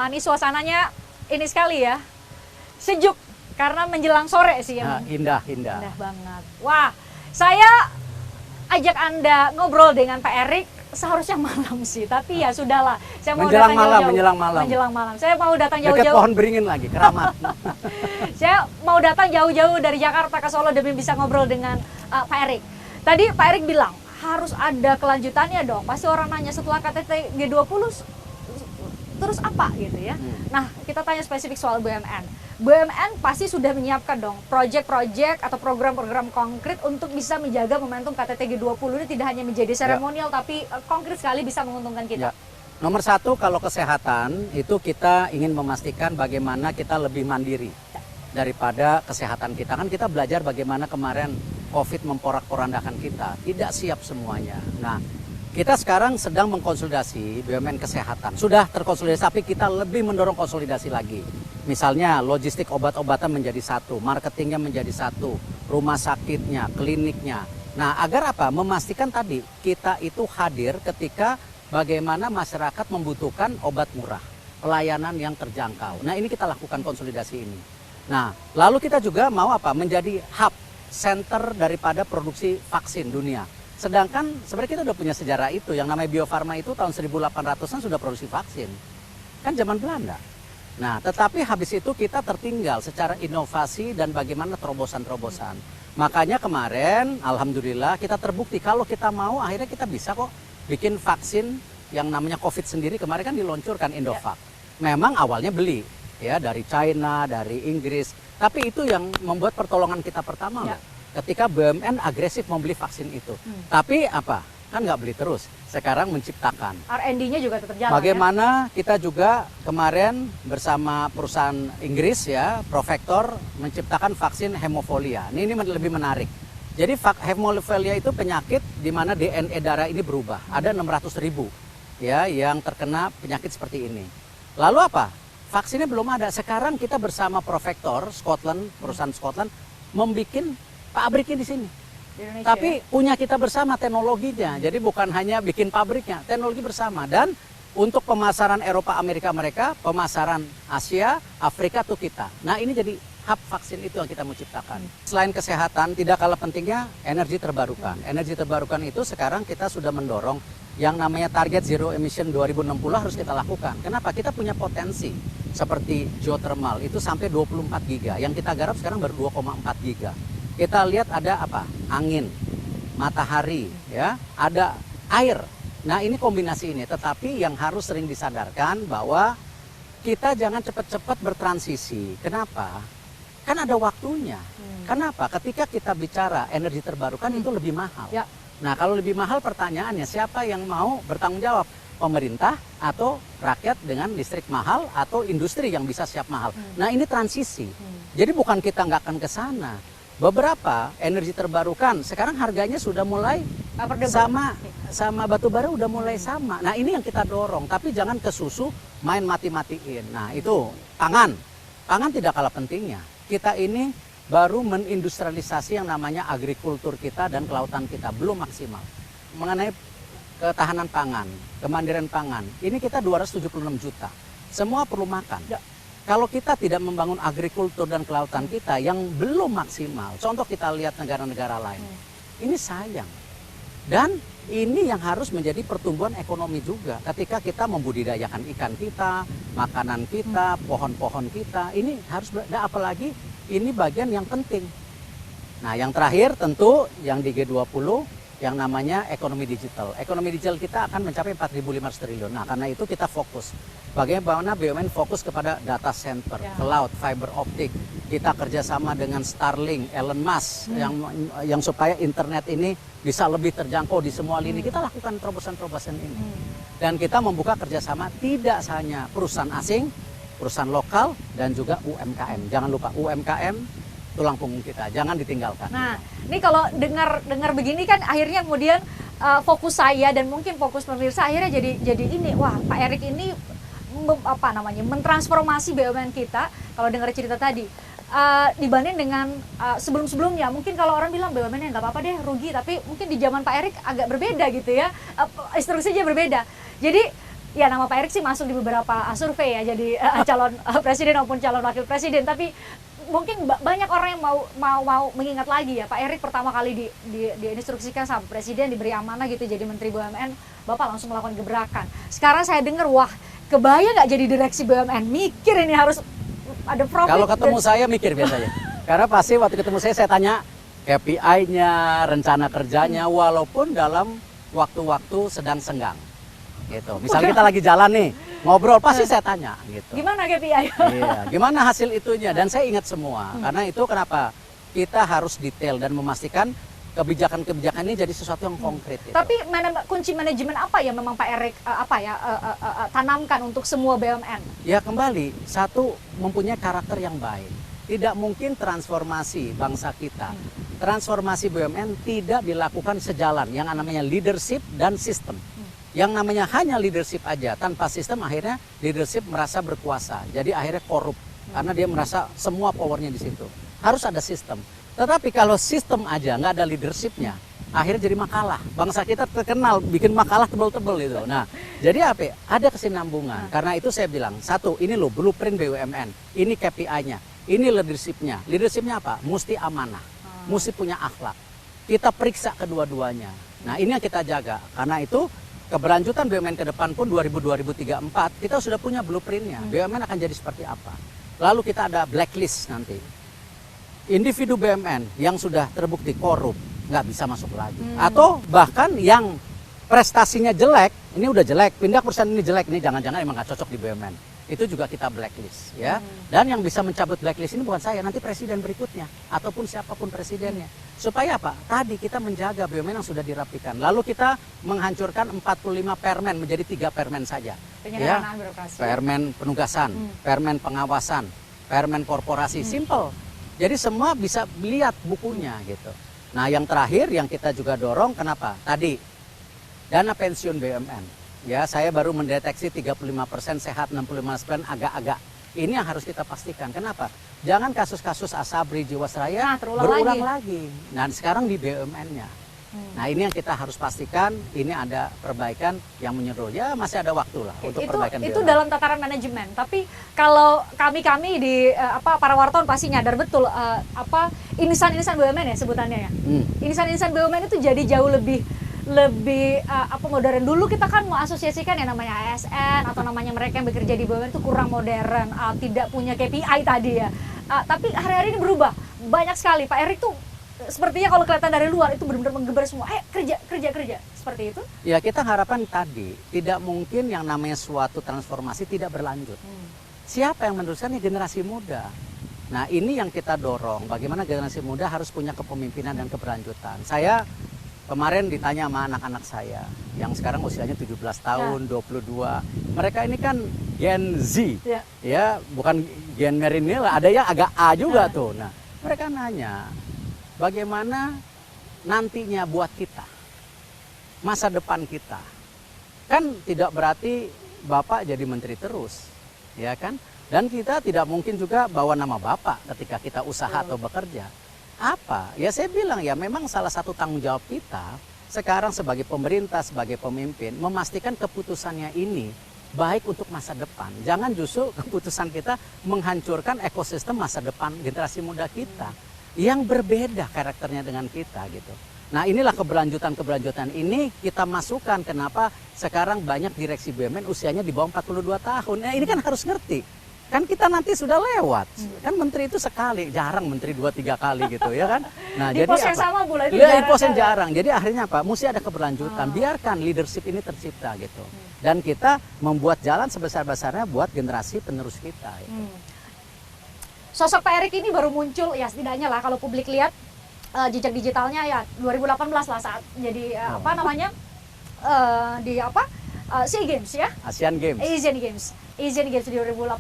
Ani, suasananya ini sekali ya, sejuk karena menjelang sore sih ya. Indah. Indah banget. Wah, saya ajak Anda ngobrol dengan Pak Erik seharusnya malam sih, tapi ya sudahlah. Saya mau menjelang datang malam, jauh-jauh. menjelang malam. Saya mau datang Dekat jauh-jauh. pohon beringin lagi, keramat. Saya mau datang jauh-jauh dari Jakarta ke Solo demi bisa ngobrol dengan Pak Erik. Tadi Pak Erik bilang harus ada kelanjutannya dong. Pasti orang nanya setelah KTT G20 terus apa gitu ya. Nah, kita tanya spesifik soal BUMN. BUMN pasti sudah menyiapkan dong proyek-proyek atau program-program konkret untuk bisa menjaga momentum KTT G20 ini tidak hanya menjadi seremonial tapi konkret sekali bisa menguntungkan kita. Nomor satu, kalau kesehatan itu kita ingin memastikan bagaimana kita lebih mandiri daripada kesehatan kita. Kan kita belajar bagaimana kemarin COVID memporak-porandakan kita, tidak siap semuanya. Nah, kita sekarang sedang mengkonsolidasi BUMN kesehatan. Sudah terkonsolidasi, tapi kita lebih mendorong konsolidasi lagi. Misalnya logistik obat-obatan menjadi satu, marketingnya menjadi satu, rumah sakitnya, kliniknya. Nah, agar apa? Memastikan tadi kita itu hadir ketika bagaimana masyarakat membutuhkan obat murah, pelayanan yang terjangkau. Nah, ini kita lakukan konsolidasi ini. Nah, lalu kita juga mau apa? Menjadi hub, center daripada produksi vaksin dunia. Sedangkan sebenarnya kita udah punya sejarah itu, yang namanya Bio Farma itu tahun 1800-an sudah produksi vaksin. Kan zaman Belanda. Nah, tetapi habis itu kita tertinggal secara inovasi dan bagaimana terobosan-terobosan. Makanya kemarin, alhamdulillah kita terbukti kalau kita mau akhirnya kita bisa kok bikin vaksin yang namanya COVID sendiri. Kemarin kan diluncurkan Indovac. Memang awalnya beli ya dari China, dari Inggris. Tapi itu yang membuat pertolongan kita pertama loh. Ketika BUMN agresif membeli vaksin itu. Tapi apa? Kan nggak beli terus. Sekarang menciptakan. R&D-nya juga tetap jalan. Bagaimana kita juga kemarin bersama perusahaan Inggris ya, Provector menciptakan vaksin hemofilia. Ini lebih menarik. Jadi hemofilia itu penyakit di mana DNA darah ini berubah. Ada 600.000 ya yang terkena penyakit seperti ini. Lalu apa? Vaksinnya belum ada. Sekarang kita bersama Provector Scotland, perusahaan Scotland membuat pabriknya di sini. Tapi punya kita bersama teknologinya. Jadi bukan hanya bikin pabriknya, teknologi bersama. Dan untuk pemasaran Eropa, Amerika mereka, pemasaran Asia, Afrika tuh kita. Nah, ini jadi hub vaksin itu yang kita mau ciptakan. Selain kesehatan, tidak kalah pentingnya energi terbarukan. Energi terbarukan itu sekarang kita sudah mendorong yang namanya target zero emission 2060 harus kita lakukan. Kenapa? Kita punya potensi seperti geothermal itu sampai 24 giga. Yang kita garap sekarang baru 2,4 giga. Kita lihat ada apa? Angin, matahari, ya, ada air. Nah, ini kombinasi ini. Tetapi yang harus sering disadarkan bahwa kita jangan cepat-cepat bertransisi. Kenapa? Kan ada waktunya. Kenapa? Ketika kita bicara energi terbarukan itu lebih mahal. Ya. Nah, kalau lebih mahal pertanyaannya siapa yang mau bertanggung jawab? Pemerintah atau rakyat dengan listrik mahal atau industri yang bisa siap mahal. Nah, ini transisi. Jadi bukan kita nggak akan ke sana. Beberapa energi terbarukan sekarang harganya sudah mulai sama batu bara udah mulai sama. Nah, ini yang kita dorong, tapi jangan ke susu main mati-matiin. Nah, itu pangan. Pangan tidak kalah pentingnya. Kita ini baru menindustrialisasi yang namanya agrikultur kita dan kelautan kita belum maksimal. Mengenai ketahanan pangan, kemandirian pangan, ini kita 276 juta. Semua perlu makan. Kalau kita tidak membangun agrikultur dan kelautan kita yang belum maksimal, contoh kita lihat negara-negara lain, ini sayang. Dan ini yang harus menjadi pertumbuhan ekonomi juga. Ketika kita membudidayakan ikan kita, makanan kita, pohon-pohon kita, ini harus apalagi ini bagian yang penting. Nah, yang terakhir tentu yang di G20, yang namanya ekonomi digital. Ekonomi digital kita akan mencapai 4.500 triliun. Nah, karena itu kita fokus. Bagaimana BUMN fokus kepada data center, cloud, fiber optik. Kita kerjasama dengan Starlink, Elon Musk, yang supaya internet ini bisa lebih terjangkau di semua lini. Kita lakukan terobosan-terobosan ini. Dan kita membuka kerjasama tidak hanya perusahaan asing, perusahaan lokal, dan juga UMKM. Jangan lupa UMKM, tulang punggung kita, jangan ditinggalkan. Nah, ini kalau dengar begini kan akhirnya kemudian fokus saya dan mungkin fokus pemirsa akhirnya jadi ini, wah Pak Erik ini mentransformasi BUMN kita. Kalau dengar cerita tadi dibanding dengan sebelum-sebelumnya, mungkin kalau orang bilang BUMN nggak apa-apa deh rugi, tapi mungkin di zaman Pak Erik agak berbeda gitu ya, instruksinya berbeda. Jadi ya nama Pak Erick sih masuk di beberapa survei ya jadi calon presiden maupun calon wakil presiden, tapi mungkin banyak orang yang mau mengingat lagi ya Pak Erick pertama kali diinstruksikan sama presiden, diberi amanah gitu jadi menteri BUMN, Bapak langsung melakukan gebrakan. Sekarang saya dengar wah kebayang nggak jadi direksi BUMN, mikir ini harus ada profit. Kalau ketemu saya mikir biasanya. Karena pasti waktu ketemu saya tanya KPI-nya, rencana kerjanya, walaupun dalam waktu-waktu sedang senggang. Gitu. Misalnya kita lagi jalan nih, ngobrol pasti saya tanya gitu. Gimana KPI? Iya, gimana hasil itunya, dan saya ingat semua. Karena itu kenapa kita harus detail dan memastikan kebijakan-kebijakan ini jadi sesuatu yang konkret. Gitu. Tapi kunci manajemen apa ya memang Pak Erick tanamkan untuk semua BUMN? Ya kembali, satu mempunyai karakter yang baik. Tidak mungkin transformasi bangsa kita, transformasi BUMN tidak dilakukan sejalan yang namanya leadership dan sistem. Yang namanya hanya leadership aja tanpa sistem, akhirnya leadership merasa berkuasa. Jadi akhirnya korup karena dia merasa semua powernya di situ. Harus ada sistem. Tetapi kalau sistem aja nggak ada leadershipnya, akhirnya jadi makalah. Bangsa kita terkenal bikin makalah tebel-tebel itu. Nah, jadi apa? Ada kesinambungan. Karena itu saya bilang, satu, ini loh blueprint BUMN, ini KPI-nya, ini leadershipnya. Leadershipnya apa? Mesti amanah, mesti punya akhlak. Kita periksa kedua-duanya. Nah, ini yang kita jaga. Karena itu keberlanjutan BUMN ke depan pun 2034 kita sudah punya blueprintnya. BUMN akan jadi seperti apa. Lalu kita ada blacklist nanti. Individu BUMN yang sudah terbukti korup nggak bisa masuk lagi. Atau bahkan yang prestasinya jelek, ini udah jelek, pindah perusahaan ini jelek, ini jangan-jangan emang nggak cocok di BUMN. Itu juga kita blacklist ya. Dan yang bisa mencabut blacklist ini bukan saya, nanti presiden berikutnya ataupun siapapun presidennya. Supaya apa? Tadi kita menjaga BUMN yang sudah dirapikan. Lalu kita menghancurkan 45 permen menjadi 3 permen saja. Penyederhanaan birokrasi. Permen penugasan, permen pengawasan, permen korporasi, simple. Jadi semua bisa lihat bukunya gitu. Nah, yang terakhir yang kita juga dorong kenapa? Tadi dana pensiun BUMN. Ya, saya baru mendeteksi 35% sehat, 65% agak-agak. Ini yang harus kita pastikan. Kenapa? Jangan kasus-kasus Asabri, Jiwasraya berulang lagi. Nah, sekarang di BUMN-nya. Nah, ini yang kita harus pastikan. Ini ada perbaikan yang menyeluruh. Ya, masih ada waktu lah untuk perbaikan BUMN. Itu dalam tataran manajemen. Tapi kalau kami di para wartawan pasti nyadar betul inisan-inisan BUMN ya sebutannya ya. Inisan-inisan BUMN itu jadi jauh lebih modern. Dulu kita kan mau asosiasikan yang namanya ASN atau namanya mereka yang bekerja di BUMN itu kurang modern, tidak punya KPI tadi ya. Tapi hari-hari ini berubah banyak sekali. Pak Erick tuh sepertinya kalau kelihatan dari luar itu benar-benar menggeber semua. Kerja seperti itu. Ya kita harapkan tadi tidak mungkin yang namanya suatu transformasi tidak berlanjut. Siapa yang meneruskan? Generasi muda. Nah ini yang kita dorong. Bagaimana generasi muda harus punya kepemimpinan dan keberlanjutan. Saya kemarin ditanya sama anak-anak saya yang sekarang usianya 17 tahun, 22. Mereka ini kan Gen Z, ya bukan Gen milenial, ada yang agak A juga tuh. Nah, mereka nanya, bagaimana nantinya buat kita, masa depan kita? Kan tidak berarti Bapak jadi menteri terus, ya kan? Dan kita tidak mungkin juga bawa nama Bapak ketika kita usaha atau bekerja. Apa? Ya saya bilang ya memang salah satu tanggung jawab kita sekarang sebagai pemerintah, sebagai pemimpin memastikan keputusannya ini baik untuk masa depan. Jangan justru keputusan kita menghancurkan ekosistem masa depan generasi muda kita yang berbeda karakternya dengan kita gitu. Nah inilah keberlanjutan ini kita masukkan kenapa sekarang banyak direksi BUMN usianya di bawah 42 tahun. Nah ini kan harus ngerti. Kan kita nanti sudah lewat, kan menteri itu sekali, jarang menteri 2-3 kali gitu ya kan. Nah di jadi pos yang apa? Sama pula itu di pos yang jarang. Jadi akhirnya apa? Mesti ada keberlanjutan. Biarkan leadership ini tercipta gitu. Dan kita membuat jalan sebesar-besarnya buat generasi penerus kita. Gitu. Sosok Pak Erick ini baru muncul ya setidaknya lah kalau publik lihat jejak digitalnya ya 2018 lah saat jadi SEA Games ya. Asian Games di 2018.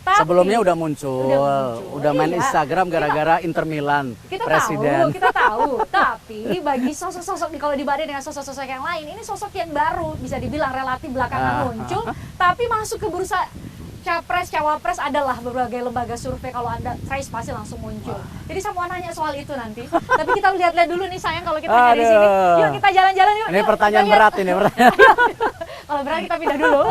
Tapi, sebelumnya udah muncul main Instagram gara-gara Inter Milan. Kita tahu. Tapi bagi sosok-sosok kalau dibanding dengan sosok-sosok yang lain, ini sosok yang baru bisa dibilang relatif belakangan muncul, tapi masuk ke bursa capres, cawapres adalah berbagai lembaga survei kalau Anda trace pasti langsung muncul. Jadi saya mau nanya soal itu nanti. Tapi kita lihat-lihat dulu nih sayang kalau kita dari sini. Yuk kita jalan-jalan yuk. Ini pertanyaan berat ini. Oh, berarti kita pindah dulu.